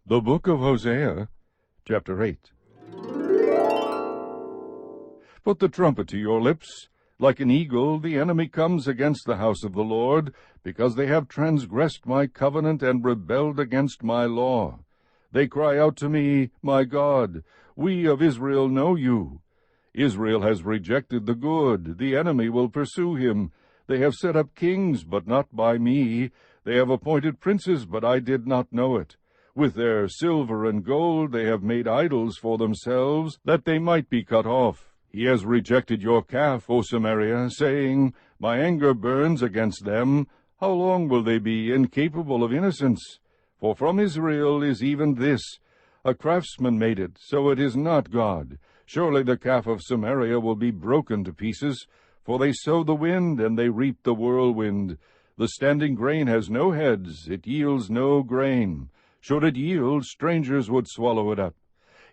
The Book of Hosea, chapter 8. Put the trumpet to your lips. Like an eagle, the enemy comes against the house of the Lord, because they have transgressed my covenant and rebelled against my law. They cry out to me, My God, we of Israel know you. Israel has rejected the good. The enemy will pursue him. They have set up kings, but not by me. They have appointed princes, but I did not know it. With their silver and gold they have made idols for themselves, that they might be cut off. He has rejected your calf, O Samaria, saying, My anger burns against them. How long will they be incapable of innocence? For from Israel is even this, a craftsman made it, so it is not God. Surely the calf of Samaria will be broken to pieces, for they sow the wind, and they reap the whirlwind. The standing grain has no heads, it yields no grain. Should it yield, strangers would swallow it up.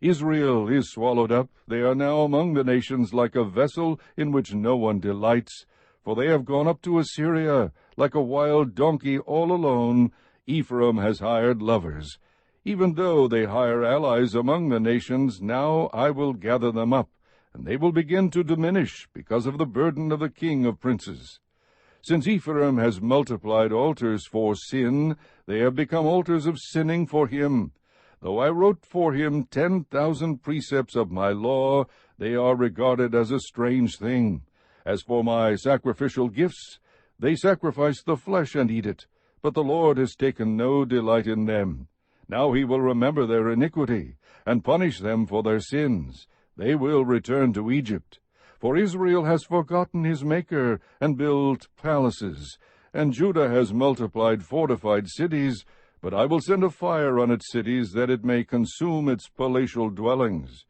Israel is swallowed up. They are now among the nations like a vessel in which no one delights. For they have gone up to Assyria, like a wild donkey all alone. Ephraim has hired lovers. Even though they hire allies among the nations, now I will gather them up, and they will begin to diminish because of the burden of the king of princes. Since Ephraim has multiplied altars for sin, they have become altars of sinning for him. Though I wrote for him 10,000 precepts of my law, they are regarded as a strange thing. As for my sacrificial gifts, they sacrifice the flesh and eat it, but the Lord has taken no delight in them. Now he will remember their iniquity, and punish them for their sins. They will return to Egypt. For Israel has forgotten his Maker, and built palaces, and Judah has multiplied fortified cities, but I will send a fire on its cities, that it may consume its palatial dwellings.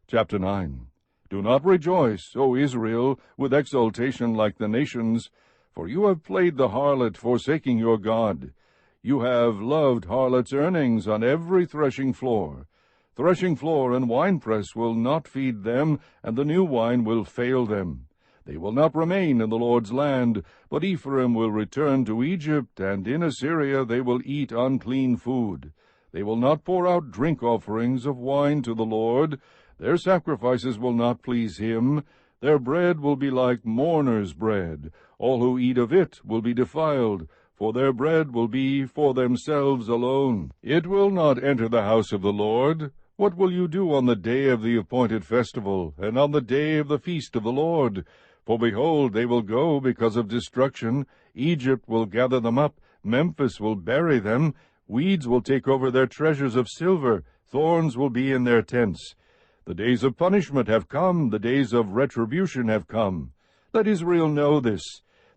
Chapter 9. Do not rejoice, O Israel, with exultation like the nations, for you have played the harlot, forsaking your God. You have loved harlots' earnings on every threshing floor. Threshing floor and winepress will not feed them, and the new wine will fail them. They will not remain in the Lord's land, but Ephraim will return to Egypt, and in Assyria they will eat unclean food. They will not pour out drink offerings of wine to the Lord. Their sacrifices will not please him. Their bread will be like mourners' bread. All who eat of it will be defiled, for their bread will be for themselves alone. It will not enter the house of the Lord. What will you do on the day of the appointed festival, and on the day of the feast of the Lord? For behold, they will go because of destruction. Egypt will gather them up. Memphis will bury them. Weeds will take over their treasures of silver. Thorns will be in their tents. The days of punishment have come. The days of retribution have come. Let Israel know this.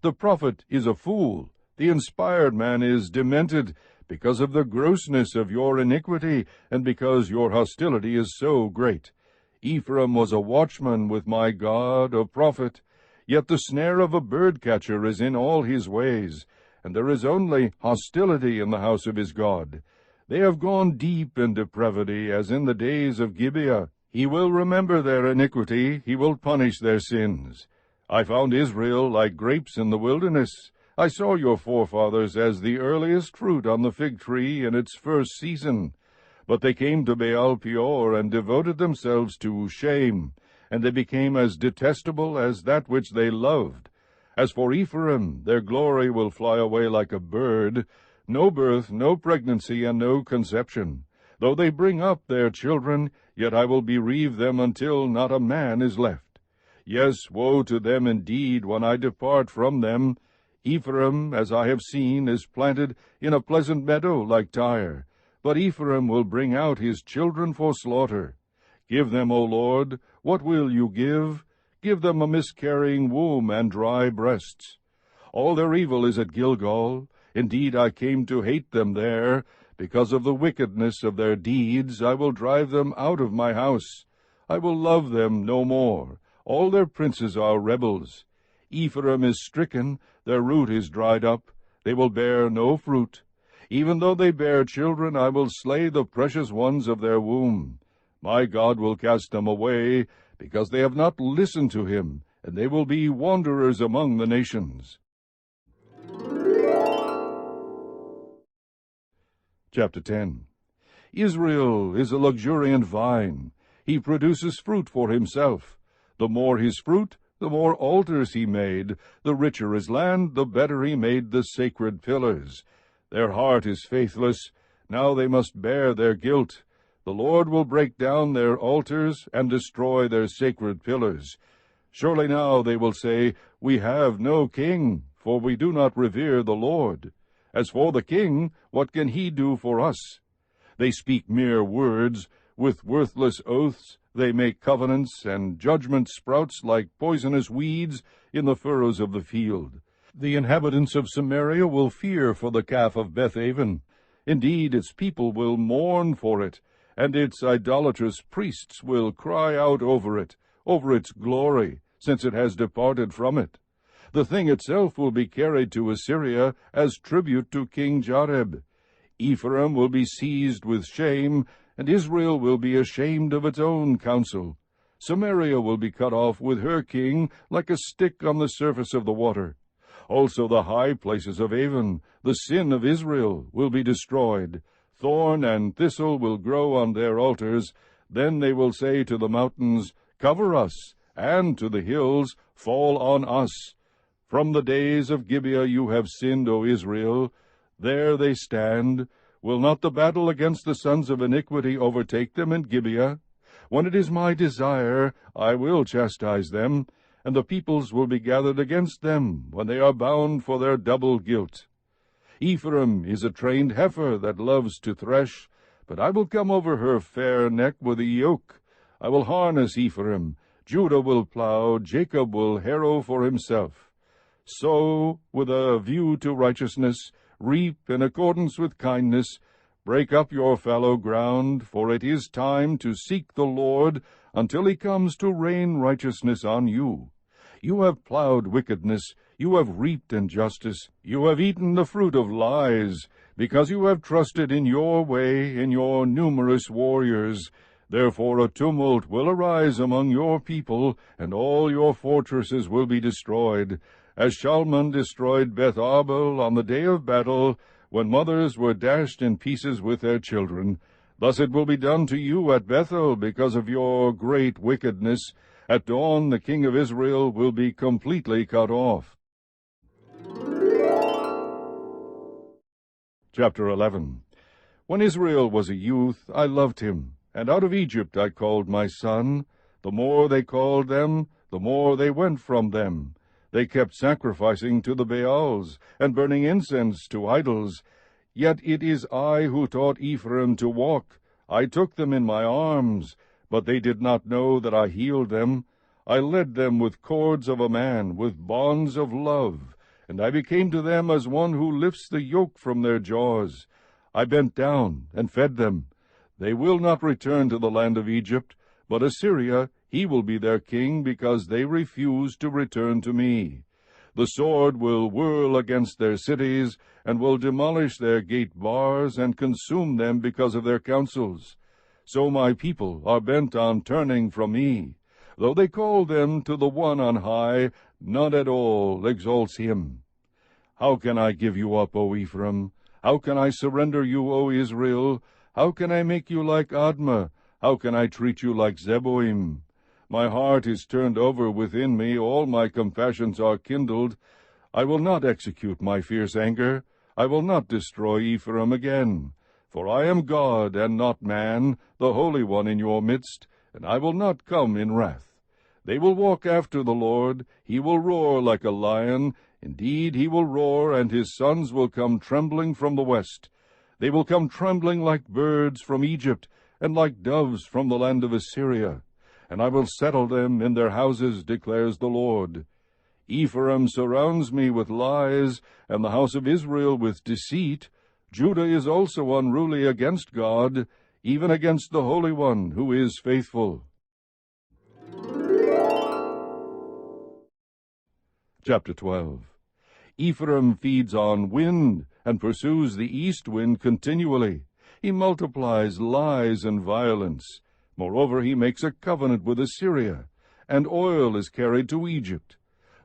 The prophet is a fool. The inspired man is demented, because of the grossness of your iniquity, and because your hostility is so great. Ephraim was a watchman with my God, a prophet. Yet the snare of a bird-catcher is in all his ways, and there is only hostility in the house of his God. They have gone deep in depravity, as in the days of Gibeah. He will remember their iniquity, he will punish their sins. I found Israel like grapes in the wilderness. I saw your forefathers as the earliest fruit on the fig tree in its first season. But they came to Baal Peor, and devoted themselves to shame, and they became as detestable as that which they loved. As for Ephraim, their glory will fly away like a bird. No birth, no pregnancy, and no conception. Though they bring up their children, yet I will bereave them until not a man is left. Yes, woe to them indeed when I depart from them. Ephraim, as I have seen, is planted in a pleasant meadow like Tyre. But Ephraim will bring out his children for slaughter. Give them, O Lord, what will you give? Give them a miscarrying womb and dry breasts. All their evil is at Gilgal. Indeed, I came to hate them there. Because of the wickedness of their deeds, I will drive them out of my house. I will love them no more. All their princes are rebels. Ephraim is stricken, their root is dried up. They will bear no fruit. Even though they bear children, I will slay the precious ones of their womb. My God will cast them away, because they have not listened to him, and they will be wanderers among the nations. Chapter 10. Israel is a luxuriant vine. He produces fruit for himself. The more his fruit, the more altars he made. The richer his land, the better he made the sacred pillars. Their heart is faithless. Now they must bear their guilt. The Lord will break down their altars and destroy their sacred pillars. Surely now they will say, We have no king, for we do not revere the Lord. As for the king, what can he do for us? They speak mere words. With worthless oaths they make covenants, and judgment sprouts like poisonous weeds in the furrows of the field. The inhabitants of Samaria will fear for the calf of Bethaven. Indeed, its people will mourn for it, and its idolatrous priests will cry out over its glory, since it has departed from it. The thing itself will be carried to Assyria as tribute to King Jareb. Ephraim will be seized with shame, and Israel will be ashamed of its own counsel. Samaria will be cut off with her king like a stick on the surface of the water. Also the high places of Avon, the sin of Israel, will be destroyed. Thorn and thistle will grow on their altars. Then they will say to the mountains, Cover us, and to the hills, Fall on us. From the days of Gibeah you have sinned, O Israel. There they stand. Will not the battle against the sons of iniquity overtake them in Gibeah? When it is my desire, I will chastise them, and the peoples will be gathered against them, when they are bound for their double guilt. Ephraim is a trained heifer that loves to thresh, but I will come over her fair neck with a yoke. I will harness Ephraim. Judah will plow, Jacob will harrow for himself. Sow with a view to righteousness, reap in accordance with kindness. Break up your fallow ground, for it is time to seek the Lord until he comes to rain righteousness on you. You have plowed wickedness, you have reaped injustice, you have eaten the fruit of lies, because you have trusted in your way, in your numerous warriors. Therefore a tumult will arise among your people, and all your fortresses will be destroyed, as Shalman destroyed Beth Arbel on the day of battle, when mothers were dashed in pieces with their children. Thus it will be done to you at Bethel because of your great wickedness. At dawn the king of Israel will be completely cut off. Chapter 11. When Israel was a youth, I loved him, and out of Egypt I called my son. The more they called them, the more they went from them. They kept sacrificing to the Baals, and burning incense to idols. Yet it is I who taught Ephraim to walk. I took them in my arms, but they did not know that I healed them. I led them with cords of a man, with bonds of love, and I became to them as one who lifts the yoke from their jaws. I bent down and fed them. They will not return to the land of Egypt, but Assyria, he will be their king, because they refuse to return to me. The sword will whirl against their cities, and will demolish their gate bars, and consume them because of their counsels. So my people are bent on turning from me. Though they call them to the one on high, none at all exalts him. How can I give you up, O Ephraim? How can I surrender you, O Israel? How can I make you like Admah? How can I treat you like Zeboim? My heart is turned over within me, all my compassions are kindled. I will not execute my fierce anger. I will not destroy Ephraim again. For I am God, and not man, the Holy One in your midst, and I will not come in wrath. They will walk after the Lord. He will roar like a lion. Indeed, he will roar, and his sons will come trembling from the west. They will come trembling like birds from Egypt, and like doves from the land of Assyria. And I will settle them in their houses, declares the Lord. Ephraim surrounds me with lies, and the house of Israel with deceit. Judah is also unruly against God, even against the Holy One, who is faithful. Chapter 12. Ephraim feeds on wind, and pursues the east wind continually. He multiplies lies and violence. Moreover, he makes a covenant with Assyria, and oil is carried to Egypt.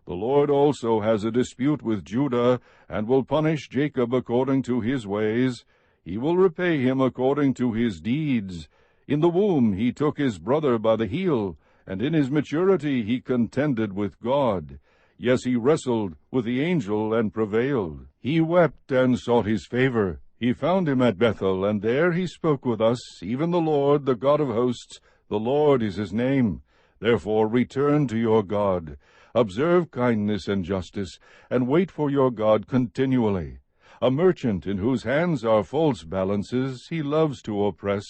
The Lord also has a dispute with Judah, and will punish Jacob according to his ways. He will repay him according to his deeds. In the womb he took his brother by the heel, and in his maturity he contended with God. Yes, he wrestled with the angel and prevailed. He wept and sought his favor. He found him at Bethel, and there he spoke with us, even the Lord, the God of hosts. The Lord is his name. Therefore return to your God. Observe kindness and justice, and wait for your God continually. A merchant in whose hands are false balances, he loves to oppress.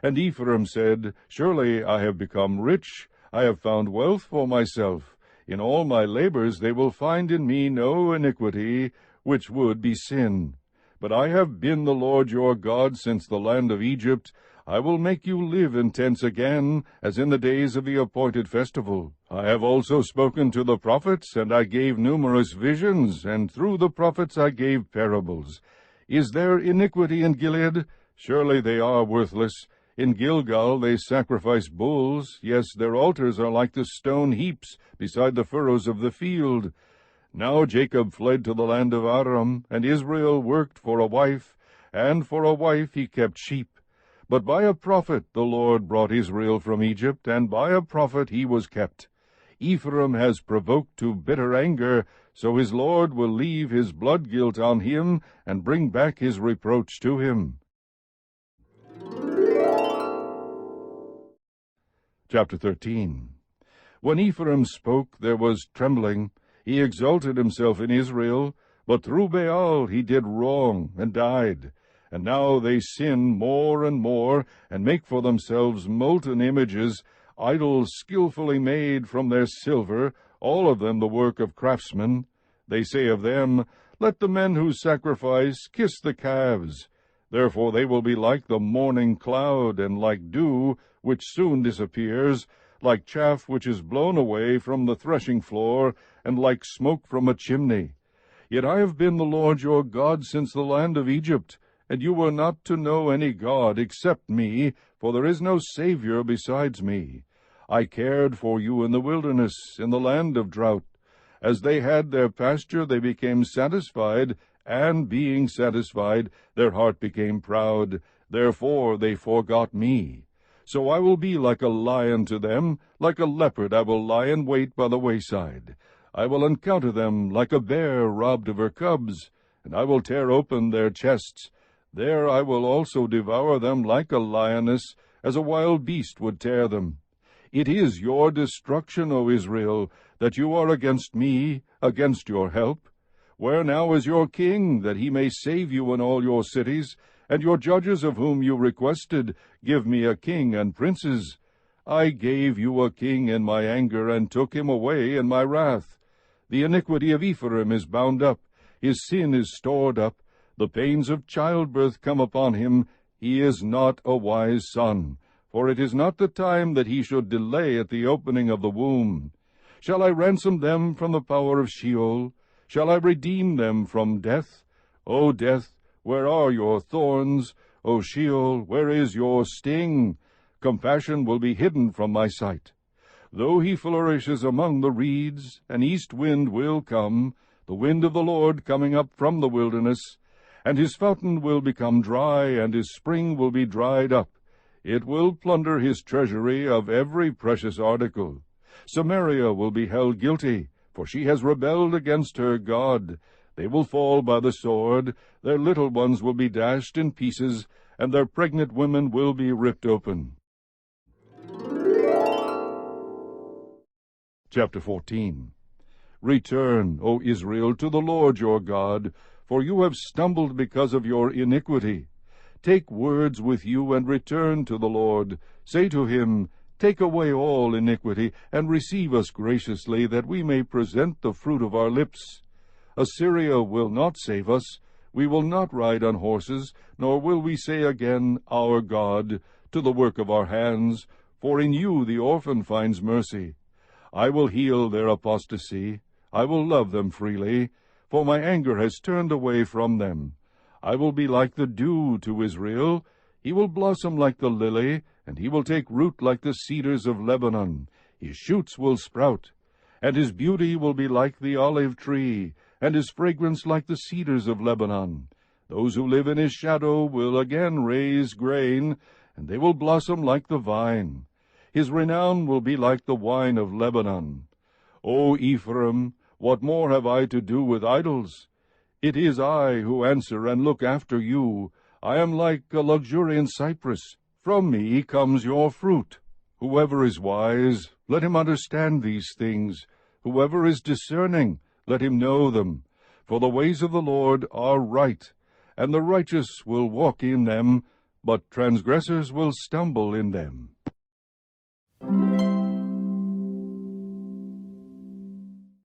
And Ephraim said, Surely I have become rich, I have found wealth for myself. In all my labors they will find in me no iniquity, which would be sin. But I have been the Lord your God since the land of Egypt. I will make you live in tents again, as in the days of the appointed festival. I have also spoken to the prophets, and I gave numerous visions, and through the prophets I gave parables. Is there iniquity in Gilead? Surely they are worthless. In Gilgal they sacrifice bulls. Yes, their altars are like the stone heaps beside the furrows of the field. Now Jacob fled to the land of Aram, and Israel worked for a wife, and for a wife he kept sheep. But by a prophet the Lord brought Israel from Egypt, and by a prophet he was kept. Ephraim has provoked to bitter anger, so his Lord will leave his blood guilt on him, and bring back his reproach to him. Chapter 13. When Ephraim spoke, there was trembling. He exalted himself in Israel, but through Baal he did wrong, and died. And now they sin more and more, and make for themselves molten images, idols skillfully made from their silver, all of them the work of craftsmen. They say of them, Let the men who sacrifice kiss the calves. Therefore they will be like the morning cloud, and like dew, which soon disappears, like chaff which is blown away from the threshing floor, and like smoke from a chimney. Yet I have been the Lord your God since the land of Egypt, and you were not to know any God except me, for there is no Savior besides me. I cared for you in the wilderness, in the land of drought. As they had their pasture, they became satisfied, and being satisfied, their heart became proud. Therefore they forgot me. So I will be like a lion to them, like a leopard I will lie in wait by the wayside. I will encounter them like a bear robbed of her cubs, and I will tear open their chests. There I will also devour them like a lioness, as a wild beast would tear them. It is your destruction, O Israel, that you are against me, against your help. Where now is your king, that he may save you in all your cities, and your judges of whom you requested, Give me a king and princes? I gave you a king in my anger, and took him away in my wrath. The iniquity of Ephraim is bound up, his sin is stored up. The pains of childbirth come upon him. He is not a wise son, for it is not the time that he should delay at the opening of the womb. Shall I ransom them from the power of Sheol? Shall I redeem them from death? O death, where are your thorns? O Sheol, where is your sting? Compassion will be hidden from my sight. Though he flourishes among the reeds, an east wind will come, the wind of the Lord coming up from the wilderness. And his fountain will become dry, and his spring will be dried up. It will plunder his treasury of every precious article. Samaria will be held guilty, for she has rebelled against her God. They will fall by the sword, their little ones will be dashed in pieces, and their pregnant women will be ripped open. Chapter 14. Return, O Israel, to the Lord your God, for you have stumbled because of your iniquity. Take words with you, and return to the Lord. Say to him, Take away all iniquity, and receive us graciously, that we may present the fruit of our lips. Assyria will not save us. We will not ride on horses, nor will we say again, Our God, to the work of our hands, for in you the orphan finds mercy. I will heal their apostasy. I will love them freely, for my anger has turned away from them. I will be like the dew to Israel. He will blossom like the lily, and he will take root like the cedars of Lebanon. His shoots will sprout, and his beauty will be like the olive tree, and his fragrance like the cedars of Lebanon. Those who live in his shadow will again raise grain, and they will blossom like the vine. His renown will be like the wine of Lebanon. O Ephraim, what more have I to do with idols? It is I who answer and look after you. I am like a luxuriant cypress. From me comes your fruit. Whoever is wise, let him understand these things. Whoever is discerning, let him know them. For the ways of the Lord are right, and the righteous will walk in them, but transgressors will stumble in them.